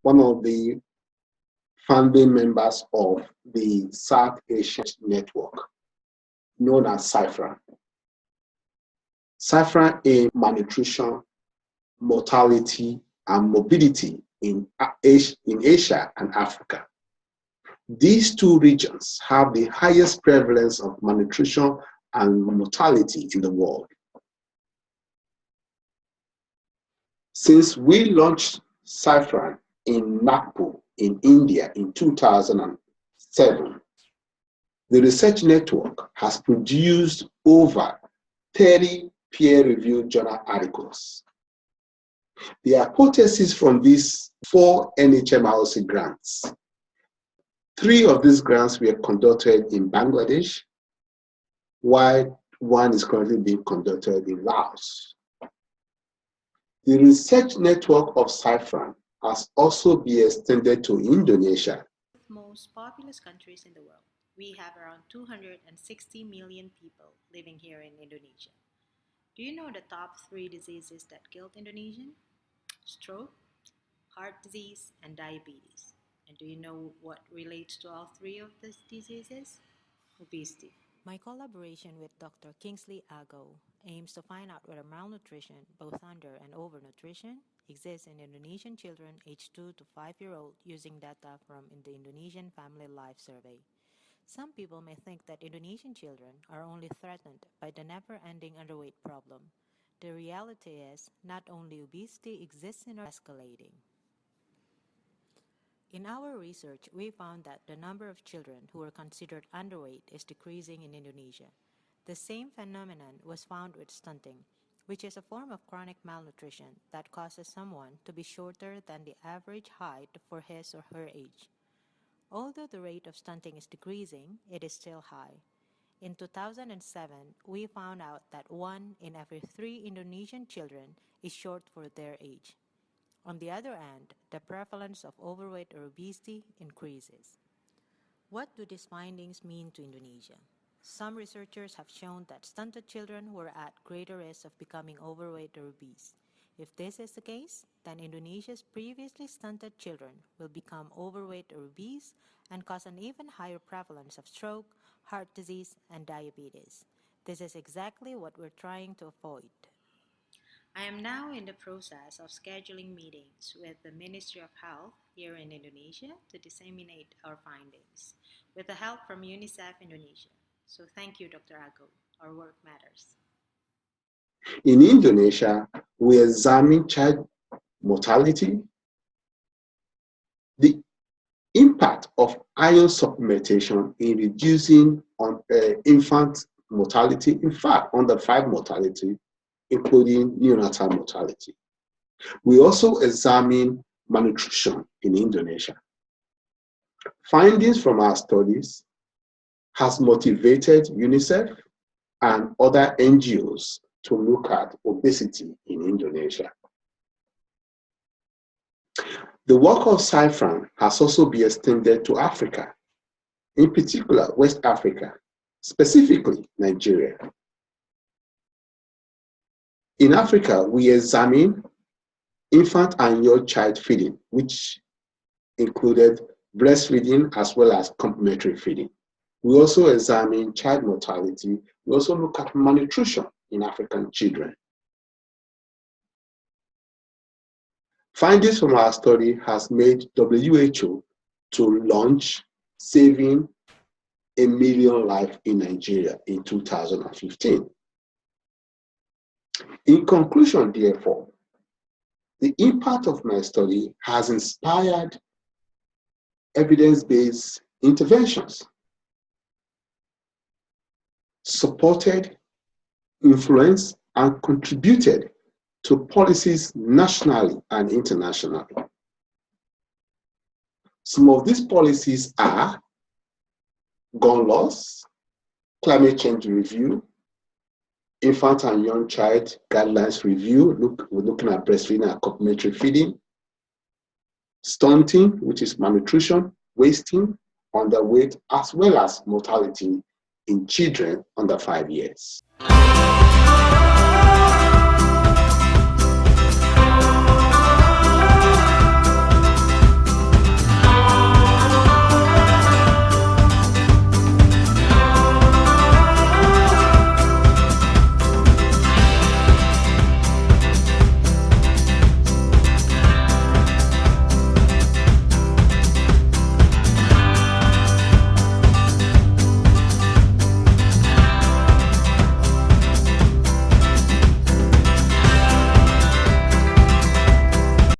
one of the founding members of the South Asian Network, known as CIFRA. CIFRA aims malnutrition, mortality, and mobility in Asia and Africa. These two regions have the highest prevalence of malnutrition and mortality in the world. Since we launched CIFRA in Nagpur in India in 2007, the research network has produced over 30 peer-reviewed journal articles. The hypothesis from these 4 NHMRC grants, 3 of these grants were conducted in Bangladesh, while 1 is currently being conducted in Laos. The research network of CIFRA has also been extended to Indonesia. Most populous countries in the world, we have around 260 million people living here in Indonesia. Do you know the top 3 diseases that killed Indonesians? Stroke, heart disease, and diabetes. And do you know what relates to all 3 of these diseases? Obesity. My collaboration with Dr. Kingsley Agho aims to find out whether malnutrition, both under and overnutrition, exists in Indonesian children aged 2 to 5-year-old using data from the Indonesian Family Life Survey. Some people may think that Indonesian children are only threatened by the never-ending underweight problem. The reality is, not only obesity exists in our escalating. In our research, we found that the number of children who are considered underweight is decreasing in Indonesia. The same phenomenon was found with stunting, which is a form of chronic malnutrition that causes someone to be shorter than the average height for his or her age. Although the rate of stunting is decreasing, it is still high. In 2007, we found out that 1 in every 3 Indonesian children is short for their age. On the other hand, the prevalence of overweight or obesity increases. What do these findings mean to Indonesia? Some researchers have shown that stunted children were at greater risk of becoming overweight or obese. If this is the case, then Indonesia's previously stunted children will become overweight or obese and cause an even higher prevalence of stroke, heart disease, and diabetes. This is exactly what we're trying to avoid. I am now in the process of scheduling meetings with the Ministry of Health here in Indonesia to disseminate our findings, with the help from UNICEF Indonesia. So thank you, Dr. Agho. Our work matters. In Indonesia, we examine child mortality, the impact of iron supplementation in reducing infant mortality, in fact, under 5 mortality, including neonatal mortality. We also examine malnutrition in Indonesia. Findings from our studies has motivated UNICEF and other NGOs to look at obesity in Indonesia. The work of CIFRA has also been extended to Africa, in particular West Africa, specifically Nigeria. In Africa, we examine infant and young child feeding, which included breastfeeding as well as complementary feeding. We also examine child mortality. We also look at malnutrition in African children. Findings from our study has made WHO to launch Saving a Million Lives in Nigeria in 2015. In conclusion, therefore, the impact of my study has inspired evidence-based interventions, supported, influenced, and contributed to policies nationally and internationally. Some of these policies are gun laws, climate change review, infant and young child guidelines review, we're looking at breastfeeding and complementary feeding, stunting, which is malnutrition, wasting, underweight, as well as mortality in children under 5 years.